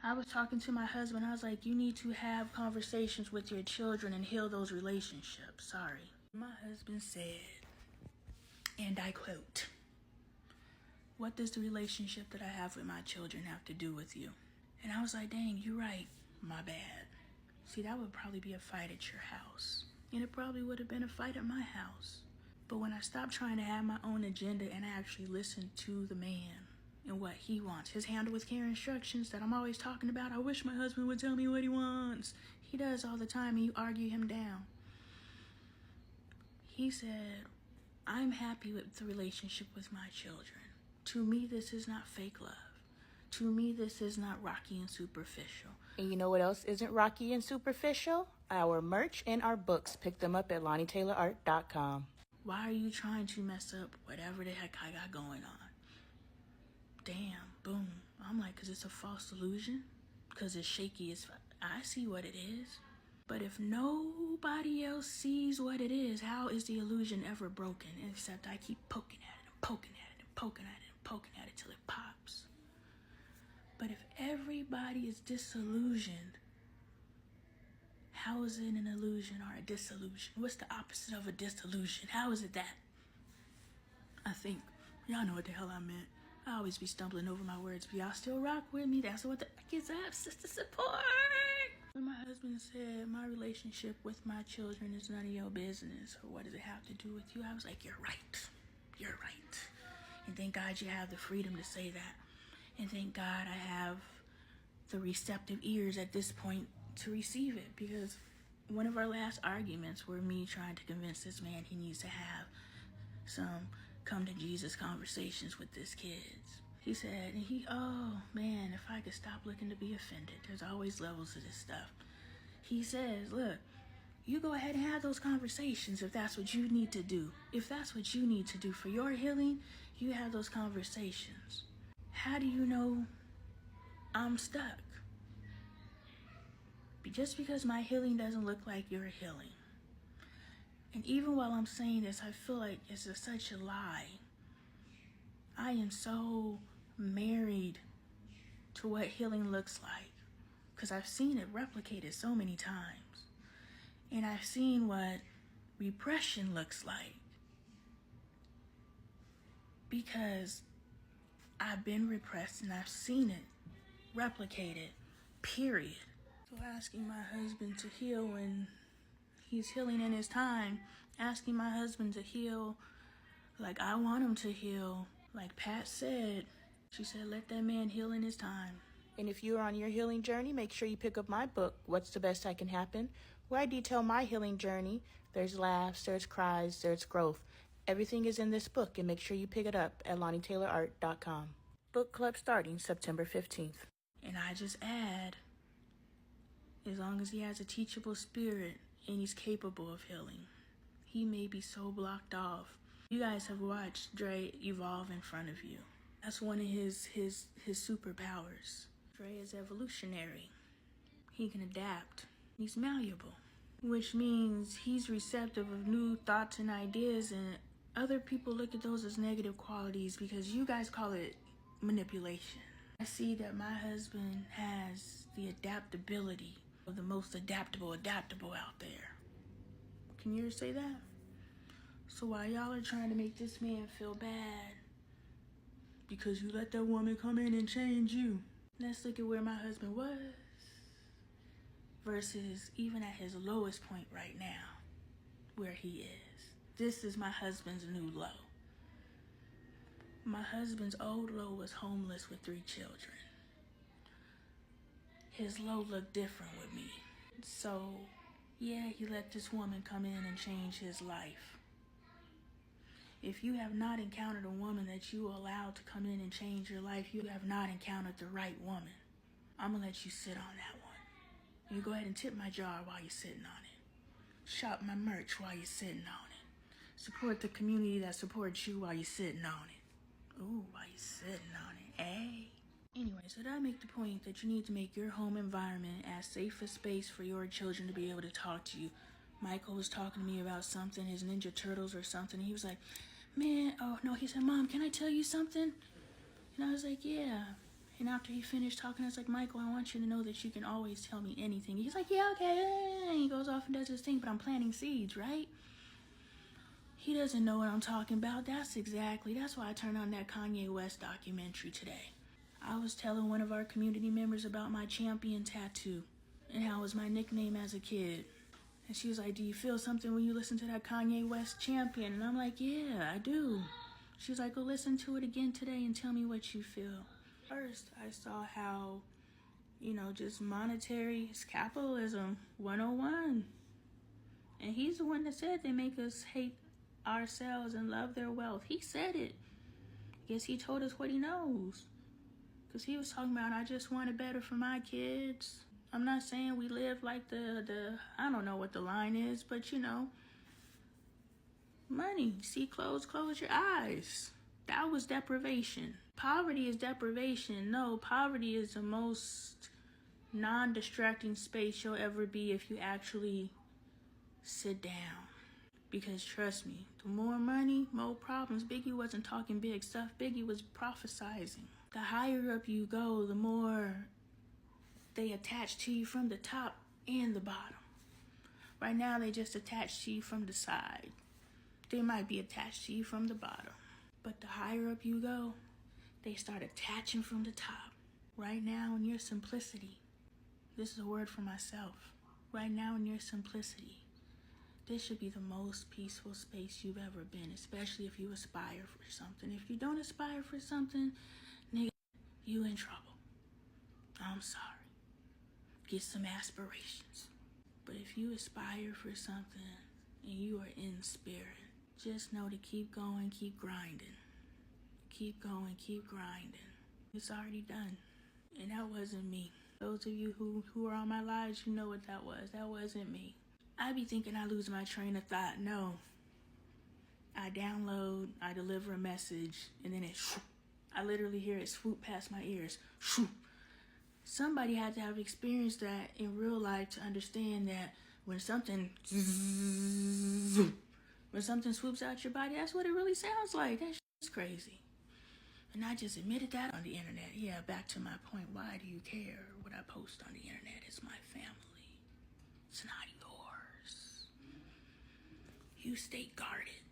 I was talking to my husband. I was like, you need to have conversations with your children and heal those relationships. Sorry. My husband said, and I quote, "What does the relationship that I have with my children have to do with you?" And I was like, dang, you're right. My bad. See, that would probably be a fight at your house. And it probably would have been a fight at my house. But when I stopped trying to have my own agenda and I actually listened to the man and what he wants, his handle with care instructions that I'm always talking about, I wish my husband would tell me what he wants. He does all the time and you argue him down. He said, I'm happy with the relationship with my children. To me, this is not fake love. To me, this is not rocky and superficial. And you know what else isn't rocky and superficial? Our merch and our books. Pick them up at LoneeTaylorArt.com. Why are you trying to mess up whatever the heck I got going on? Damn, boom. I'm like, because it's a false illusion? Because it's shaky as fuck. I see what it is. But if nobody else sees what it is, how is the illusion ever broken? Except I keep poking at it and poking at it and poking at it and poking at it till it pops. But if everybody is disillusioned, how is it an illusion or a disillusion? What's the opposite of a disillusion? How is it that? I think, y'all know what the hell I meant. I always be stumbling over my words, but y'all still rock with me. That's what the kids have, sister support. When my husband said, my relationship with my children is none of your business, or what does it have to do with you? I was like, you're right. You're right. And thank God you have the freedom to say that. And thank God I have the receptive ears at this point to receive it, because one of our last arguments were me trying to convince this man he needs to have some come to Jesus conversations with his kids. He said, oh man, if I could stop looking to be offended. There's always levels of this stuff. He says, look, you go ahead and have those conversations if that's what you need to do. If that's what you need to do for your healing, you have those conversations. How do you know I'm stuck? Just because my healing doesn't look like your healing. And even while I'm saying this, I feel like it's such a lie. I am so married to what healing looks like, because I've seen it replicated so many times. And I've seen what repression looks like, because I've been repressed and I've seen it replicated, period. So asking my husband to heal when he's healing in his time, asking my husband to heal like I want him to heal, like Pat said, she said, let that man heal in his time. And if you're on your healing journey, make sure you pick up my book, What's the Best That Can Happen, where I detail my healing journey. There's laughs, there's cries, there's growth. Everything is in this book, and make sure you pick it up at LoneeTaylorArt.com. Book club starting September 15th. And I just add, as long as he has a teachable spirit and he's capable of healing, he may be so blocked off. You guys have watched Dre evolve in front of you. That's one of his superpowers. Dre is evolutionary. He can adapt. He's malleable, which means he's receptive of new thoughts and ideas, and other people look at those as negative qualities because you guys call it manipulation. I see that my husband has the adaptability of the most adaptable out there. Can you say that? So while y'all are trying to make this man feel bad because you let that woman come in and change you, let's look at where my husband was versus even at his lowest point right now, where he is. This is my husband's new low. My husband's old low was homeless with 3 children. His low looked different with me. So, yeah, he let this woman come in and change his life. If you have not encountered a woman that you allow to come in and change your life, you have not encountered the right woman. I'm gonna let you sit on that one. You go ahead and tip my jar while you're sitting on it. Shop my merch while you're sitting on it. Support the community that supports you while you're sitting on it. Ooh, while you're sitting on it, eh? Anyway, so that I make the point that you need to make your home environment as safe a space for your children to be able to talk to you. Michael was talking to me about something, his Ninja Turtles or something. He was like, man, oh no, he said, Mom, can I tell you something? And I was like, yeah. And And after he finished talking, I was like, Michael, I want you to know that you can always tell me anything. He's like, yeah, okay. And he goes off and does his thing, but I'm planting seeds, right? He doesn't know what I'm talking about. That's why I turned on that Kanye West documentary today. I was telling one of our community members about my champion tattoo and how it was my nickname as a kid. And she was like, do you feel something when you listen to that Kanye West champion? And I'm like, yeah, I do. She was like, go listen to it again today and tell me what you feel. First, I saw how, just monetary is capitalism 101. And he's the one that said they make us hate ourselves and love their wealth. He said it. I guess he told us what he knows. Because he was talking about, I just want it better for my kids. I'm not saying we live like I don't know what the line is, but money. See clothes, close your eyes. That was deprivation. Poverty is deprivation. No, poverty is the most non-distracting space you'll ever be if you actually sit down. Because trust me, the more money, more problems. Biggie wasn't talking big stuff. Biggie was prophesizing. The higher up you go, the more they attach to you from the top and the bottom. Right now, they just attach to you from the side. They might be attached to you from the bottom. But the higher up you go, they start attaching from the top. Right now, in your simplicity, this is a word for myself. Right now, in your simplicity, this should be the most peaceful space you've ever been, especially if you aspire for something. If you don't aspire for something, nigga, you in trouble. I'm sorry. Get some aspirations. But if you aspire for something and you are in spirit, just know to keep going, keep grinding. Keep going, keep grinding. It's already done. And that wasn't me. Those of you who are on my lives, you know what that was. That wasn't me. I be thinking I lose my train of thought. No. I download, I deliver a message, and then I literally hear it swoop past my ears. Somebody had to have experienced that in real life to understand that when something swoops out your body, that's what it really sounds like. That shit's crazy. And I just admitted that on the internet. Yeah, back to my point. Why do you care what I post on the internet? It's my family. It's not yours. You stay guarded.